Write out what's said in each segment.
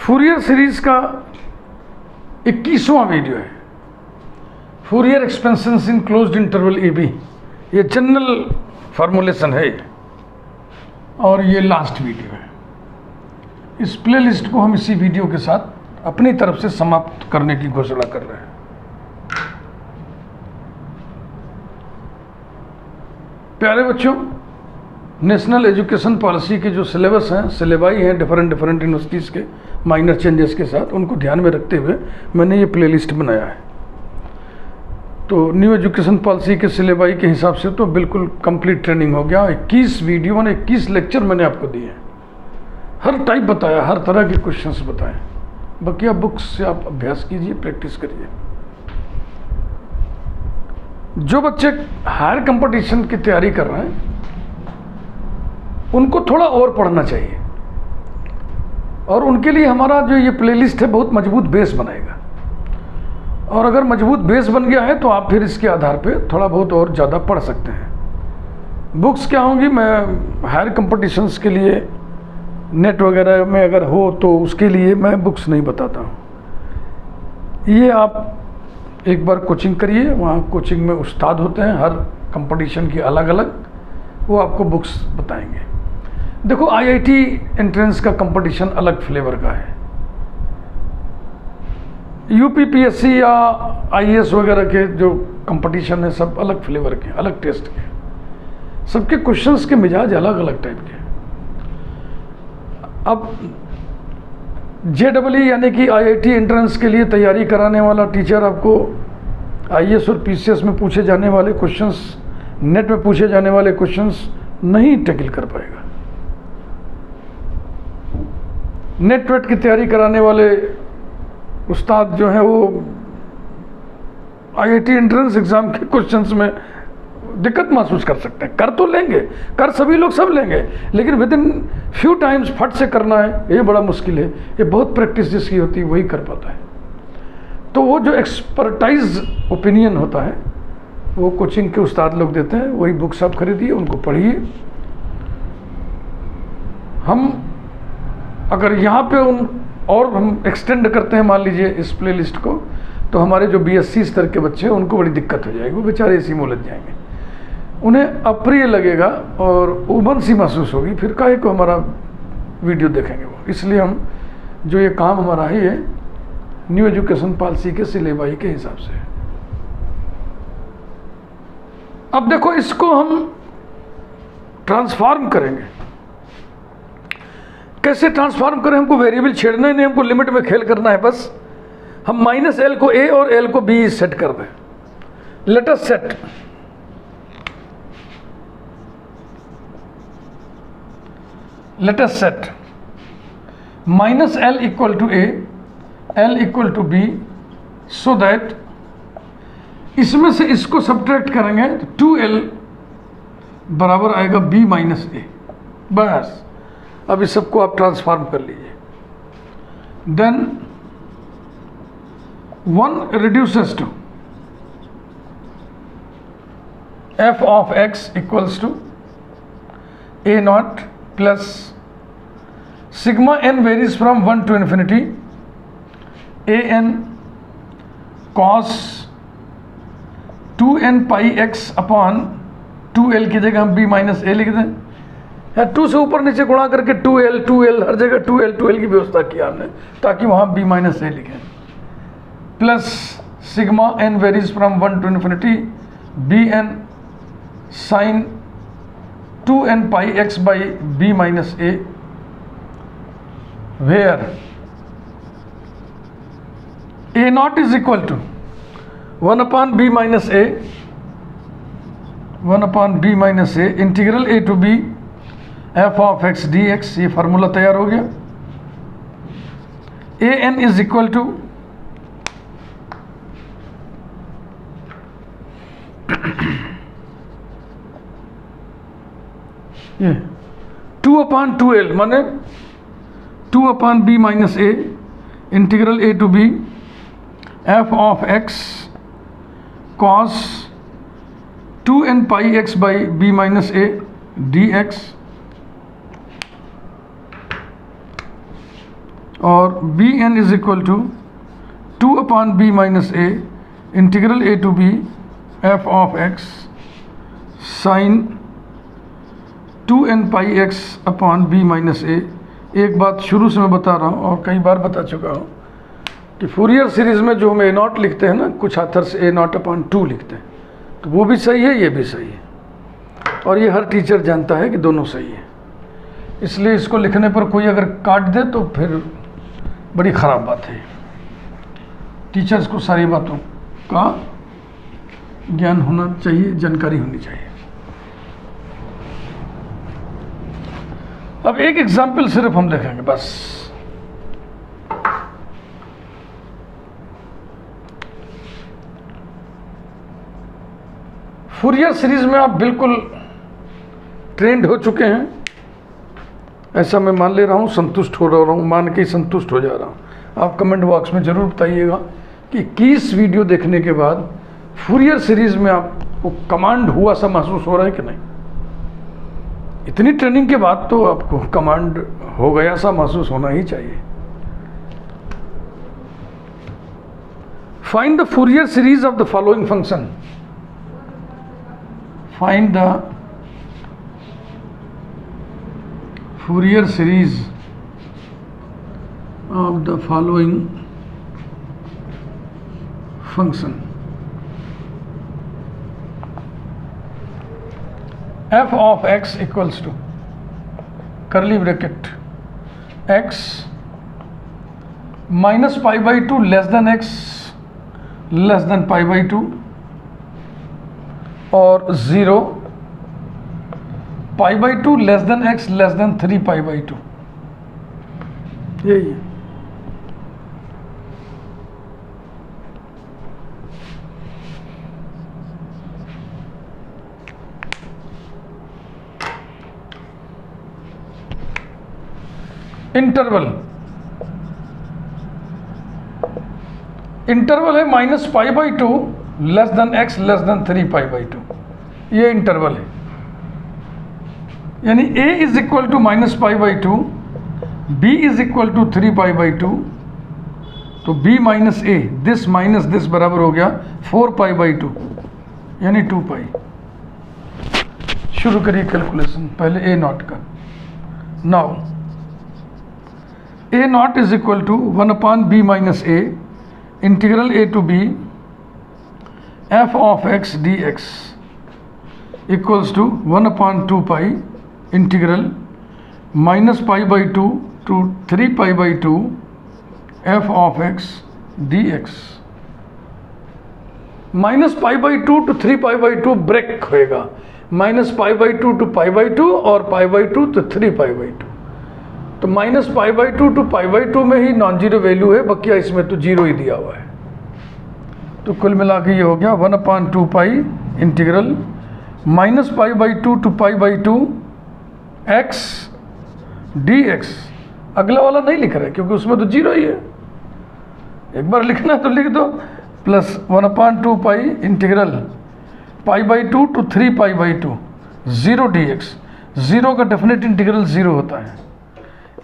Fourier series का 21वां video है, Fourier expansions in closed interval a b. ये जनरल फार्मूलेशन है और ये लास्ट वीडियो है। इस प्लेलिस्ट को हम इसी वीडियो के साथ अपनी तरफ से समाप्त करने की घोषणा कर रहे हैं। प्यारे बच्चों, नेशनल एजुकेशन पॉलिसी के जो सिलेबस हैं, सिलेबाई हैं डिफरेंट यूनिवर्सिटीज़ के माइनर चेंजेस के साथ, उनको ध्यान में रखते हुए मैंने ये प्लेलिस्ट बनाया है। तो न्यू एजुकेशन पॉलिसी के सिलेबाई के हिसाब से तो बिल्कुल कंप्लीट ट्रेनिंग हो गया। 21 वीडियो मैंने 21 लेक्चर मैंने आपको दिए हैं, हर टाइप बताया, हर तरह के क्वेश्चंस बताए। बाकी आप बुक्स से आप अभ्यास कीजिए, प्रैक्टिस करिए। जो बच्चे हायर कंपटीशन की तैयारी कर रहे हैं उनको थोड़ा और पढ़ना चाहिए, और उनके लिए हमारा जो ये प्लेलिस्ट है बहुत मजबूत बेस बनाएगा। और अगर मजबूत बेस बन गया है तो आप फिर इसके आधार पे थोड़ा बहुत और ज़्यादा पढ़ सकते हैं। बुक्स क्या होंगी, मैं हायर कंपटीशंस के लिए नेट वगैरह में अगर हो तो उसके लिए मैं बुक्स नहीं बताता हूँ। ये आप एक बार कोचिंग करिए, वहाँ कोचिंग में उस्ताद होते हैं, हर कंपटीशन की अलग अलग, वो आपको बुक्स बताएंगे। देखो, आईआईटी एंट्रेंस का कंपटीशन अलग फ्लेवर का है, यूपीपीएससी या आईएएस वगैरह के जो कंपटीशन है सब अलग फ्लेवर के, अलग टेस्ट के, सबके क्वेश्चंस के मिजाज अलग अलग टाइप के। अब जेडब्ल्यू यानी कि आईआईटी एंट्रेंस के लिए तैयारी कराने वाला टीचर आपको आईएएस और पीसीएस में पूछे जाने वाले क्वेश्चंस, नेट में पूछे जाने वाले क्वेश्चंस नहीं टैकल कर पाएगा। नेट वेट की तैयारी कराने वाले उस्ताद जो हैं वो आईआईटी एंट्रेंस एग्जाम के क्वेश्चंस में दिक्कत महसूस कर सकते हैं। कर तो लेंगे, कर सभी लोग सब लेंगे, लेकिन विद इन फ्यू टाइम्स फट से करना है, ये बड़ा मुश्किल है। ये बहुत प्रैक्टिस जिसकी होती है वही कर पाता है। तो वो जो एक्सपर्टाइज ओपिनियन होता है वो कोचिंग के उस्ताद लोग देते हैं, वही बुक्स आप खरीदिए, उनको पढ़िए। हम अगर यहाँ पे और हम एक्सटेंड करते हैं, मान लीजिए इस प्लेलिस्ट को, तो हमारे जो बीएससी स्तर के बच्चे हैं उनको बड़ी दिक्कत हो जाएगी, वो बेचारे इसी में उलझ जाएंगे, उन्हें अप्रिय लगेगा और उबन सी महसूस होगी, फिर काहे को हमारा वीडियो देखेंगे वो। इसलिए हम जो ये काम हमारा है ये न्यू एजुकेशन पॉलिसी के सिलेबाई के हिसाब से है। अब देखो, इसको हम ट्रांसफॉर्म करेंगे। कैसे ट्रांसफॉर्म करें? हमको वेरिएबल छेड़ना ही नहीं, हमको लिमिट में खेल करना है बस। हम -l को a और l को b सेट कर दें। Let us set -l equal to a, l equal to b, so that इसमें से इसको सब्ट्रैक्ट करेंगे तो 2l बराबर आएगा b माइनस a। बस अब इस सबको आप ट्रांसफॉर्म कर लीजिए। Then 1 reduces to f of x equals to a not plus sigma n varies from 1 to infinity a n cos 2n pi x upon 2l की जगह हम b माइनस a लिख दें, या 2 से ऊपर नीचे गुणा करके 2l हर जगह 2l की व्यवस्था किया हमने ताकि वहाँ b माइनस a लिखें, plus sigma n varies from 1 to infinity bn sine 2n pi x by b minus a, where a not is equal to 1 upon b minus a, 1 upon b minus a integral a to b f of x dx। ये formula तैयार हो गया। a n is equal to ये 2 upon 2l माने 2 upon b minus a integral a to b f of x cos 2n pi x by b minus a dx और b n is equal to 2/b minus a integral a to b f of x sine 2n pi x upon b minus a. एक बात शुरू से मैं बता रहा हूँ और कई बार बता चुका हूँ कि फूरियर सीरीज़ में जो हम ए नॉट लिखते हैं ना, कुछ ऑथर्स ए नॉट अपॉन 2 लिखते हैं, तो वो भी सही है, ये भी सही है, और ये हर टीचर जानता है कि दोनों सही है। इसलिए इसको लिखने पर कोई अगर काट दे तो फिर बड़ी ख़राब बात है। टीचर्स को सारी बातों का ज्ञान होना चाहिए, जानकारी होनी चाहिए। अब एक एग्जाम्पल सिर्फ हम देखेंगे बस। फूरियर सीरीज में आप बिल्कुल ट्रेंड हो चुके हैं, ऐसा मैं मान ले रहा हूँ, संतुष्ट हो रहा हूँ, मान के ही संतुष्ट हो जा रहा हूँ। आप कमेंट बॉक्स में ज़रूर बताइएगा कि 21 वीडियो देखने के बाद फूरियर सीरीज में आपको कमांड हुआ सा महसूस हो रहा है कि नहीं। इतनी ट्रेनिंग के बाद तो आपको कमांड हो गया सा महसूस होना ही चाहिए। Find the Fourier series of the following function. Find the Fourier series of the following function. f of x equals to curly bracket x minus pi by 2 less than x less than pi by 2 और 0 pi by 2 less than x less than 3 pi by 2, यही है। Interval है minus pi by 2 less than x less than 3 pi by 2, ये interval है। यानी a is equal to minus pi by 2, b is equal to 3 pi by 2, तो b minus a this minus this बराबर हो गया 4 पाई by 2 यानी 2 पाई। शुरू करिए कैलकुलेशन, पहले a नॉट का। Now a not is equal to 1/b minus a integral a to b f of x dx equals to 1/2 pi integral minus pi by 2 to 3 pi by 2 f of x dx। Minus pi by 2 to 3 pi by 2 break होएगा, minus pi by 2 to pi by 2 और पाई by 2 तो 3 pi by 2, तो minus pi by 2 to pi by 2 में ही non zero value है, बकिया इसमें तो zero ही दिया हुआ है। तो कुल मिला के ये हो गया 1/2 pi integral minus pi by 2 to pi by 2 x dx। अगला वाला नहीं लिख रहा है क्योंकि उसमें तो जीरो ही है, एक बार लिखना है तो लिख दो, plus 1/2 pi integral pi by 2 to 3 pi by 2 0 dx। Zero का डेफिनेट इंटीग्रल जीरो होता है।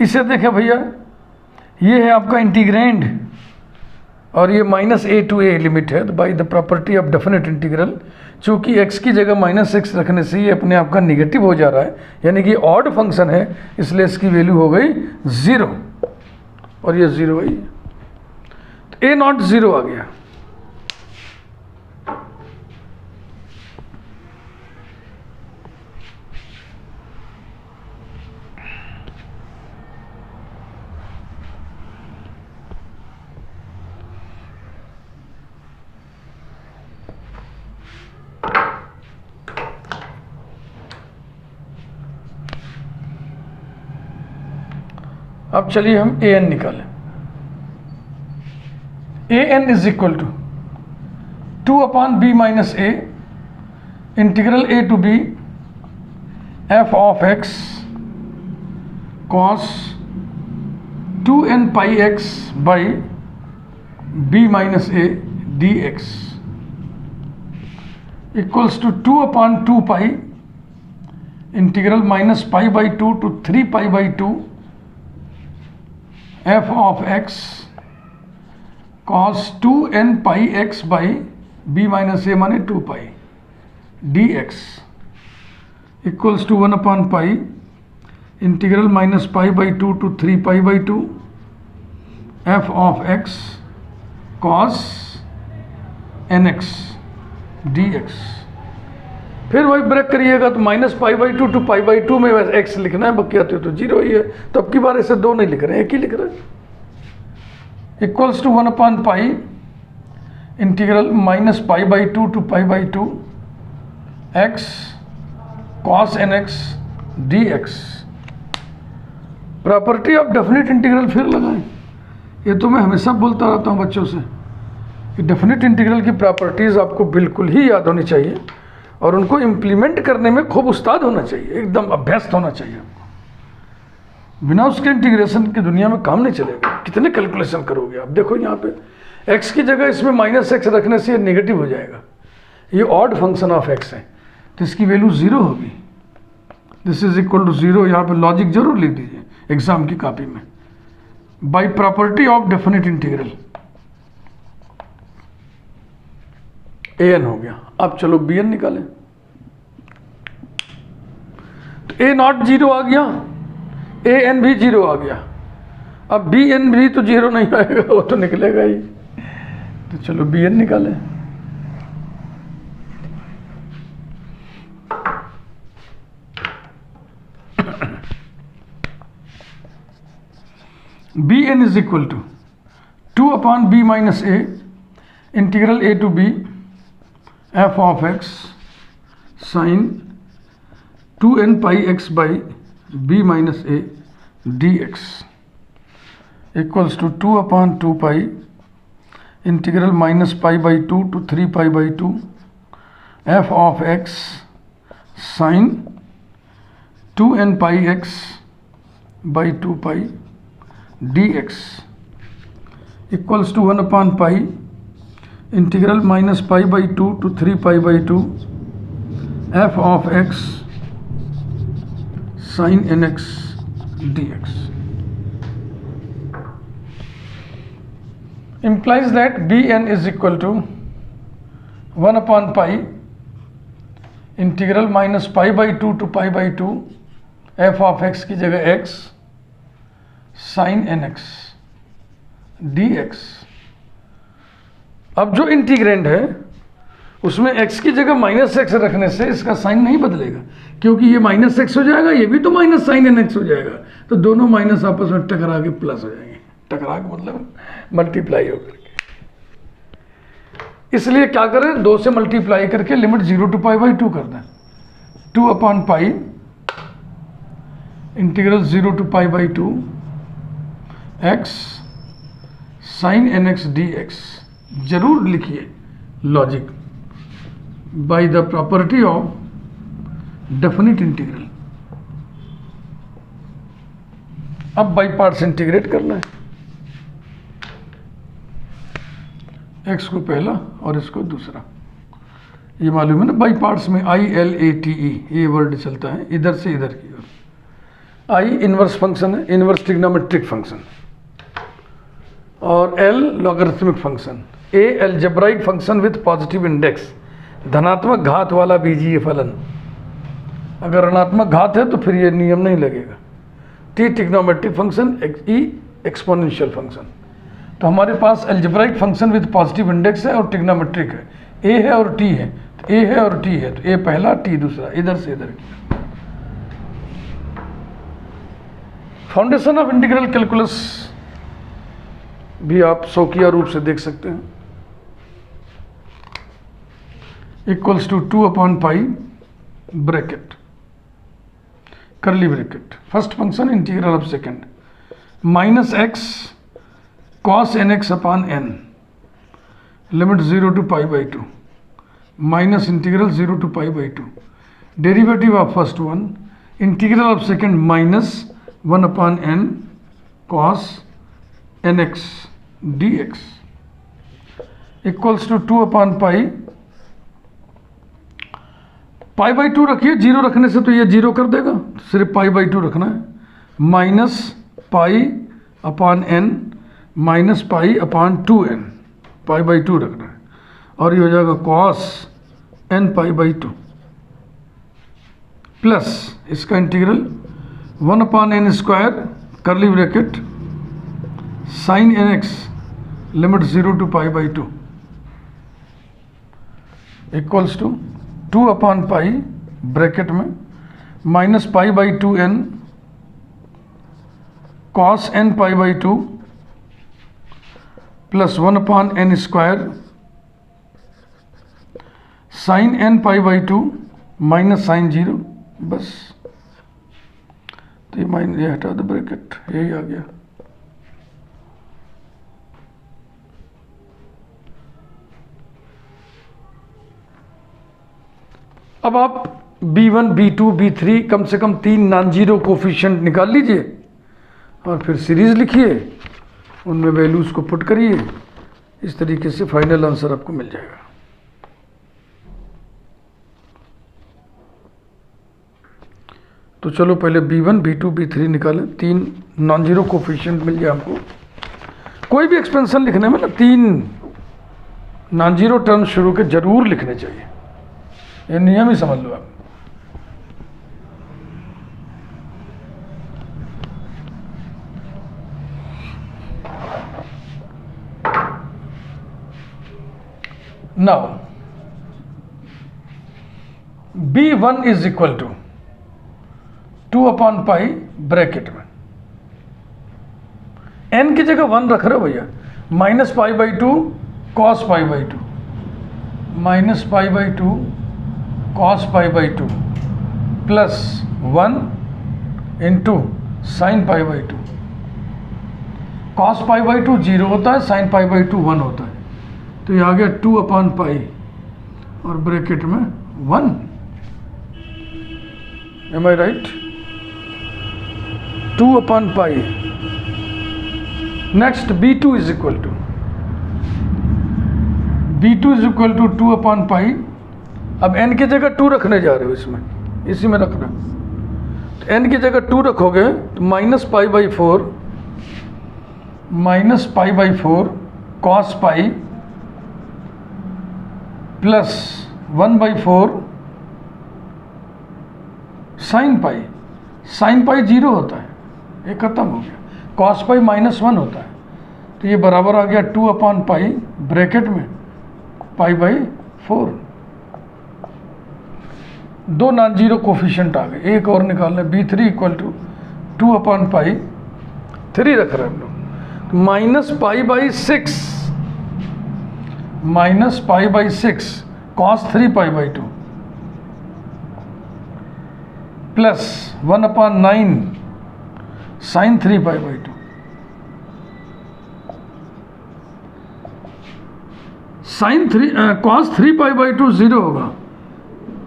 इसे देखें भैया, ये है आपका इंटीग्रैंड और ये minus a to a limit है। तो by the property of definite integral, चूंकि x की जगह -x रखने से ये अपने आप का निगेटिव हो जा रहा है, यानी कि ऑड फंक्शन है, इसलिए इसकी वैल्यू हो गई 0 और ये 0 ही, तो a नॉट 0 आ गया। अब चलिए हम a n निकालें। a n is equal to 2/b minus a integral a to b f of x cos 2n pi x by b minus a dx equals to 2/2 pi integral minus pi by 2 to 3 pi by 2 f of x cos 2n pi x by b minus a माने 2 pi d x equals to 1/पाई integral minus pi by 2 to 3 pi by 2 f of x cos n x d x. फिर वही break करिएगा तो minus pi by 2 to pi by 2 में x लिखना है, बाकी आते तो जीरो ही है। तो अब की बार ऐसे दो नहीं लिख रहे हैं, एक ही लिख रहे हैं। इक्वल्स टू 1/पाई integral minus pi by 2 to pi by 2 x cos n x d x. Property of definite integral फिर लगाएं। ये तो मैं हमेशा बोलता रहता हूँ बच्चों से कि डेफिनेट इंटीग्रल की प्रॉपर्टीज़ आपको बिल्कुल ही याद होनी चाहिए और उनको इम्प्लीमेंट करने में खूब उस्ताद होना चाहिए, एकदम अभ्यस्त होना चाहिए आपको। बिना उसके इंटीग्रेशन की दुनिया में काम नहीं चलेगा। कितने कैलकुलेशन करोगे आप? देखो यहाँ पे एक्स की जगह इसमें माइनस एक्स रखने से ये नेगेटिव हो जाएगा। ये ऑड फंक्शन ऑफ एक्स है तो इसकी वैल्यू ज़ीरो होगी। This is equal to zero. यहाँ पे लॉजिक जरूर लिख दीजिए एग्जाम की कॉपी में। By property of definite integral a n हो गया। अब चलो बी एन निकालें। तो ए नॉट जीरो आ गया, ए एन भी जीरो आ गया। अब बी एन भी तो जीरो नहीं आएगा, वो तो निकलेगा ही। तो चलो बी एन निकालें। B n is equal to 2/b minus a integral a to b f of x sine 2n pi x by b minus a d x equals to 2/2 pi integral minus pi by 2 to 3 pi by 2 f of x sine 2n pi x by 2 pi d x equals to 1/पाई integral minus pi by 2 to 3 pi by 2 f of x sine n x d x implies that bn is equal to 1/पाई integral minus pi by 2 to pi by 2 f of x की जगह x sine n x d x. अब जो integrand है उसमें x की जगह minus x रखने से इसका साइन नहीं बदलेगा, क्योंकि ये माइनस एक्स हो जाएगा, ये भी तो माइनस साइन एन एक्स हो जाएगा। तो दोनों माइनस आपस में टकरा के प्लस हो जाएंगे। टकरा के मतलब मल्टीप्लाई होकर के। इसलिए क्या करें, 2 से मल्टीप्लाई करके लिमिट 0 to पाई बाई 2 कर दें। 2/पाई integral 0 to pi by 2 x sine n x d x. जरूर लिखिए logic by the property of definite integral. अब बाई पार्ट्स इंटीग्रेट करना है। एक्स को पहला और इसको दूसरा। ये मालूम है ना, बाई पार्ट्स में ILATE ये वर्ड चलता है इधर से इधर की ओर। आई इनवर्स फंक्शन है, इनवर्स ट्रिग्नोमेट्रिक फंक्शन, और L logarithmic function, A algebraic function with positive index, धनात्मक घात वाला बीजीय फलन। अगर ऋणात्मक घात है तो फिर ये नियम नहीं लगेगा। T trigonometric function, E exponential function. तो हमारे पास algebraic function with positive index है और ट्रिग्नोमेट्रिक है। A है और T है, तो A है और T है, तो A पहला T दूसरा, इधर से इधर की। फाउंडेशन ऑफ इंटीग्रल कैलकुलस भी आप शौकिया रूप से देख सकते हैं। इक्वल्स टू 2/पाई bracket curly bracket first function integral of second minus x cos n x upon n limit 0 to pi by 2 minus integral 0 to pi by 2 derivative of first one integral of second minus 1/n cos n x d x equals to 2/पाई pi by 2 रखिए। 0 रखने से तो ये 0 कर देगा, सिर्फ पाई by 2 रखना है। Minus pi upon n minus pi upon 2n, pi by 2 रखना है, और ये हो जाएगा cos n pi by 2 plus इसका integral 1 upon n square curly bracket sine nx limit 0 to pi by 2 equals to 2 upon pi bracket में minus pi by 2n cos n pi by 2 plus 1 upon n square sine n pi by 2 minus sign 0, बस। तो ये हटा दो bracket, यही आ गया। अब आप B1, B2, B3 कम से कम 3 नॉन जीरो कोफिशिएंट निकाल लीजिए और फिर सीरीज लिखिए, उनमें वैल्यूज को पुट करिए, इस तरीके से फाइनल आंसर आपको मिल जाएगा। तो चलो पहले B1, B2, B3 निकालें, 3 नॉन जीरो कोफिशिएंट मिल जाए हमको। कोई भी एक्सपेंशन लिखने में ना 3 नॉन जीरो टर्म शुरू के जरूर लिखने चाहिए, ये नियम ही समझ लो आप। Now B1 is equal to 2 upon pi bracket में n की जगह 1 रख रहे हो भैया, minus pi by 2 cos pi by 2, minus pi by 2 cos pi by 2 plus 1 into sine pi by 2। Cos pi by 2 0 होता है, साइन पाई बाई 2 1 होता है, तो ये आ गया 2 अपॉन पाई और ब्रैकेट में 1। Am I right? 2 upon pi. Next B2 is equal to 2 upon pi. अब n की जगह 2 रखने जा रहे हो, इसमें इसी में रखना। तो n की जगह 2 रखोगे तो minus pi by 4 cos pi plus 1/4 sine pi. Sine pi 0 होता है, ये खत्म हो गया। कॉस पाई -1 होता है, तो ये बराबर आ गया 2 अपॉन पाई ब्रैकेट में pi by 4। 2 non zero coefficient आ गए, एक और निकालने। B3 इक्वल टू 2 अपॉन पाई 3 रख रहे हैं हम लोग, minus pi by 6 cos 3 pi by 2 plus 1 upon 9 sine 3 pi by 2। Sine 3 cos 3 pi by 2 0 होगा।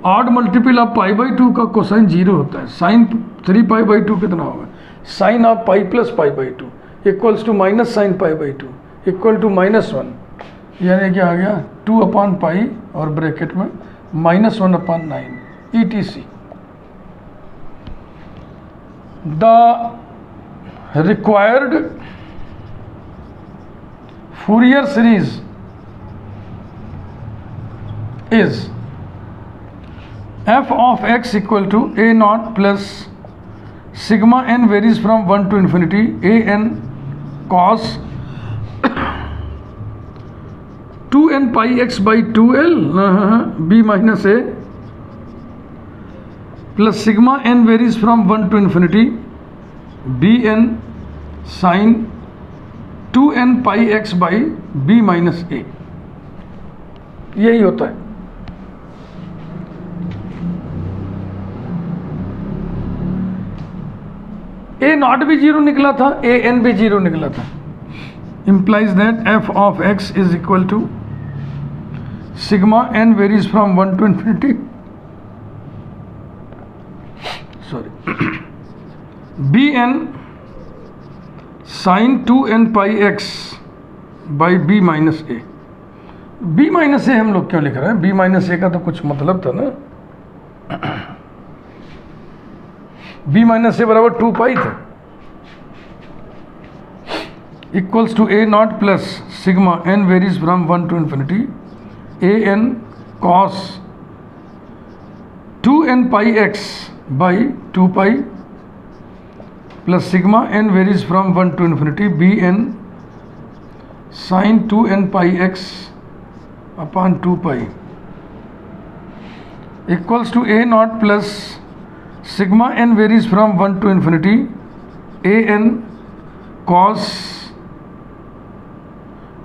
Odd multiple of pi by 2 का कोसाइन 0 होता है। साइन 3 पाई बाई 2 कितना होगा? Sine of pi plus pi by 2 equals to minus sine pi by 2 equal to -1, यानी क्या आ गया 2 upon पाई और ब्रैकेट में -1 upon 9 ETC। The required Fourier series is f of x equal to a naught plus sigma n varies from 1 to infinity a n cos 2n pi x by 2l b minus a plus sigma n varies from 1 to infinity b n sin 2n pi x by b minus a। यही होता है। ए not भी 0 निकला था, A N भी 0 निकला था। implies that f of x is equal to sigma n varies from 1 to infinity bn sin 2n pi x by b minus a। b minus a हम लोग क्यों लिख रहे हैं? b माइनस ए का तो कुछ मतलब था ना। b माइनस ए बराबर 2 पाई था। Equals to a not plus sigma n varies from 1 to infinity a n cos 2n pi x by 2 pi plus sigma n varies from 1 to infinity b n sine 2n pi x upon 2 pi equals to a not plus sigma n varies from 1 to infinity a n cos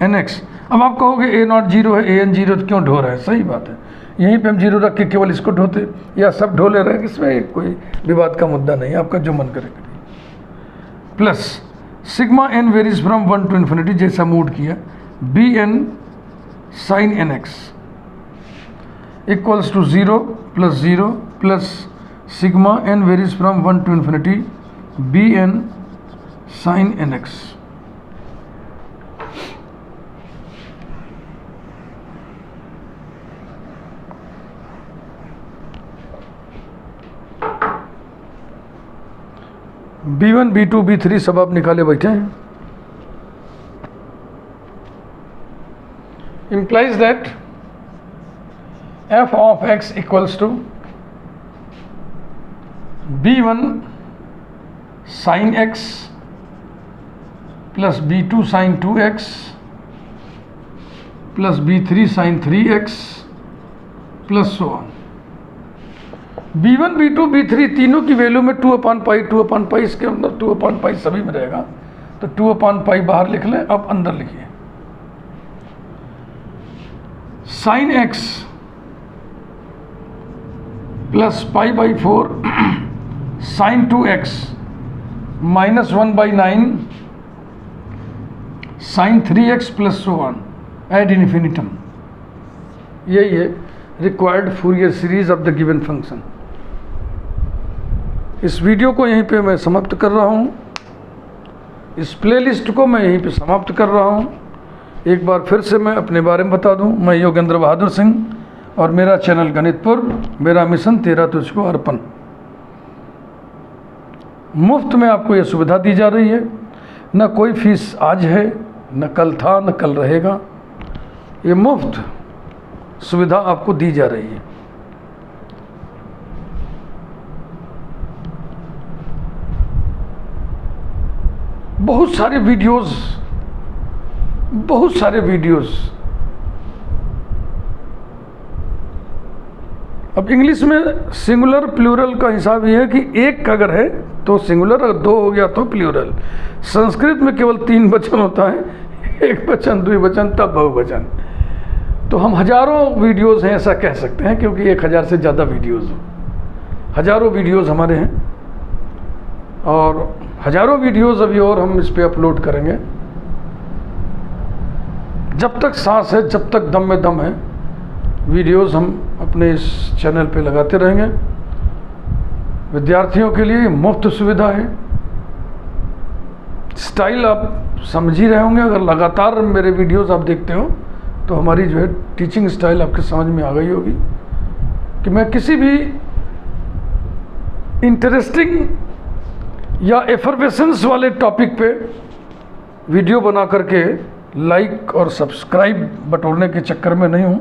n x. अब आप कहोगे ए not zero है, A N zero तो क्यों ढो रहा है? सही बात है, यहीं पे हम जीरो रख के केवल इसको ढोते या सब ढो ले रहे हैं, इसमें कोई विवाद का मुद्दा नहीं, आपका जो मन करे करिए। Plus sigma n varies from 1 to infinity जैसा मूड किया b n sine n x equals to 0 + 0 plus sigma n varies from 1 to infinity b n sine n x. B1 B2 B3 सब आप निकाले बैठे हैं। implies that f of x equals to B1 sin x plus B2 sin 2x plus B3 sin 3x plus so on। B1 B2 B3 तीनों की value में 2/π इसके अंदर 2/π सभी में रहेगा, तो 2/π बाहर लिख लें। अब अंदर लिखिए sin x plus π/4 sin 2x minus 1/9 sin 3x plus so on ad infinitum. यही है required Fourier series of the given function. इस वीडियो को यहीं पे मैं समाप्त कर रहा हूँ, इस प्लेलिस्ट को मैं यहीं पे समाप्त कर रहा हूँ। एक बार फिर से मैं अपने बारे में बता दूँ, मैं योगेंद्र बहादुर सिंह और मेरा चैनल गणितपुर, मेरा मिशन तेरा तुझको अर्पण। मुफ्त में आपको ये सुविधा दी जा रही है, न कोई फीस आज है, न कल था, न कल रहेगा। ये मुफ्त सुविधा आपको दी जा रही है। बहुत सारे वीडियोस अब इंग्लिश में सिंगुलर प्लूरल का हिसाब ये है कि एक अगर है तो सिंगुलर, अगर 2 हो गया तो प्लूरल। संस्कृत में केवल 3 वचन होता है, एक वचन, द्विवचन, तब बहुवचन। तो हम हजारों वीडियोस हैं ऐसा कह सकते हैं, क्योंकि 1000 से ज़्यादा वीडियोस, हजारों वीडियोस हमारे हैं और हजारों वीडियोस अभी और हम इस पे अपलोड करेंगे। जब तक सांस है, जब तक दम में दम है, वीडियोस हम अपने इस चैनल पे लगाते रहेंगे। विद्यार्थियों के लिए मुफ्त सुविधा है। स्टाइल आप समझ ही रहे होंगे, अगर लगातार मेरे वीडियोस आप देखते हो तो हमारी जो है टीचिंग स्टाइल आपके समझ में आ गई होगी कि मैं किसी भी इंटरेस्टिंग या एफर्वेसेंस वाले टॉपिक पे वीडियो बना करके लाइक और सब्सक्राइब बटोरने के चक्कर में नहीं हूँ।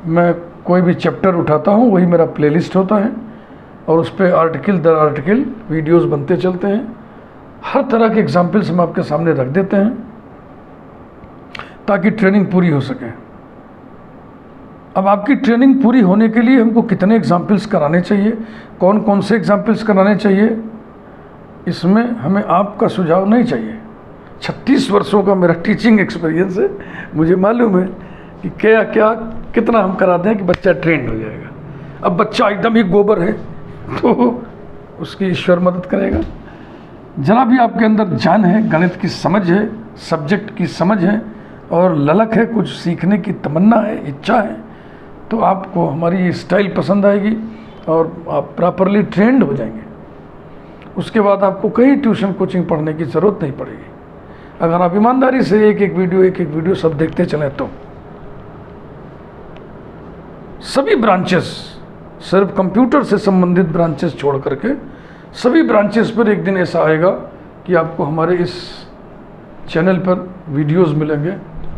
मैं कोई भी चैप्टर उठाता हूँ, वही मेरा प्लेलिस्ट होता है और उस पर आर्टिकल दर आर्टिकल वीडियोस बनते चलते हैं। हर तरह के एग्जाम्पल्स हम आपके सामने रख देते हैं ताकि ट्रेनिंग पूरी हो सके। अब आपकी ट्रेनिंग पूरी होने के लिए हमको कितने एग्जाम्पल्स कराने चाहिए, कौन कौन से एग्जाम्पल्स कराने चाहिए, इसमें हमें आपका सुझाव नहीं चाहिए। 36 वर्षों का मेरा टीचिंग एक्सपीरियंस है, मुझे मालूम है कि क्या क्या कितना हम करा दें कि बच्चा ट्रेंड हो जाएगा। अब बच्चा एकदम ही गोबर है तो उसकी ईश्वर मदद करेगा। जरा भी आपके अंदर जान है, गणित की समझ है, सब्जेक्ट की समझ है और ललक है, कुछ सीखने की तमन्ना है, इच्छा है, तो आपको हमारी ये स्टाइल पसंद आएगी और आप प्रॉपरली ट्रेंड हो जाएंगे। उसके बाद आपको कहीं ट्यूशन कोचिंग पढ़ने की ज़रूरत नहीं पड़ेगी, अगर आप ईमानदारी से एक एक वीडियो सब देखते चलें तो। सभी ब्रांचेस, सिर्फ कंप्यूटर से संबंधित ब्रांचेस छोड़ करके सभी ब्रांचेस पर एक दिन ऐसा आएगा कि आपको हमारे इस चैनल पर वीडियोस मिलेंगे,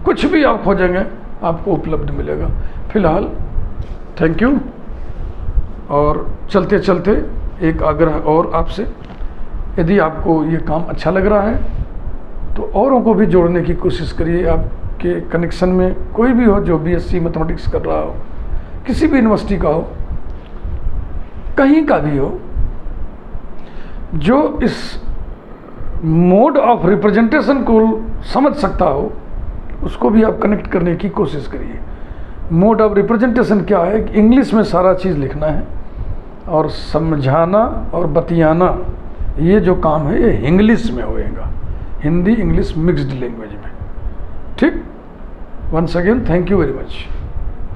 कुछ भी आप खोजेंगे आपको उपलब्ध मिलेगा। फिलहाल थैंक यू। और चलते चलते एक आग्रह और आपसे, यदि आपको ये काम अच्छा लग रहा है तो औरों को भी जोड़ने की कोशिश करिए। आपके कनेक्शन में कोई भी हो जो BSc मैथमेटिक्स कर रहा हो, किसी भी यूनिवर्सिटी का हो, कहीं का भी हो, जो इस मोड ऑफ रिप्रेजेंटेशन को समझ सकता हो, उसको भी आप कनेक्ट करने की कोशिश करिए। मोड ऑफ रिप्रेजेंटेशन क्या है? इंग्लिश में सारा चीज़ लिखना है और समझाना और बतियाना, ये जो काम है ये इंग्लिश में होएगा, हिंदी इंग्लिश मिक्स्ड लैंग्वेज में। ठीक, once again thank you very much.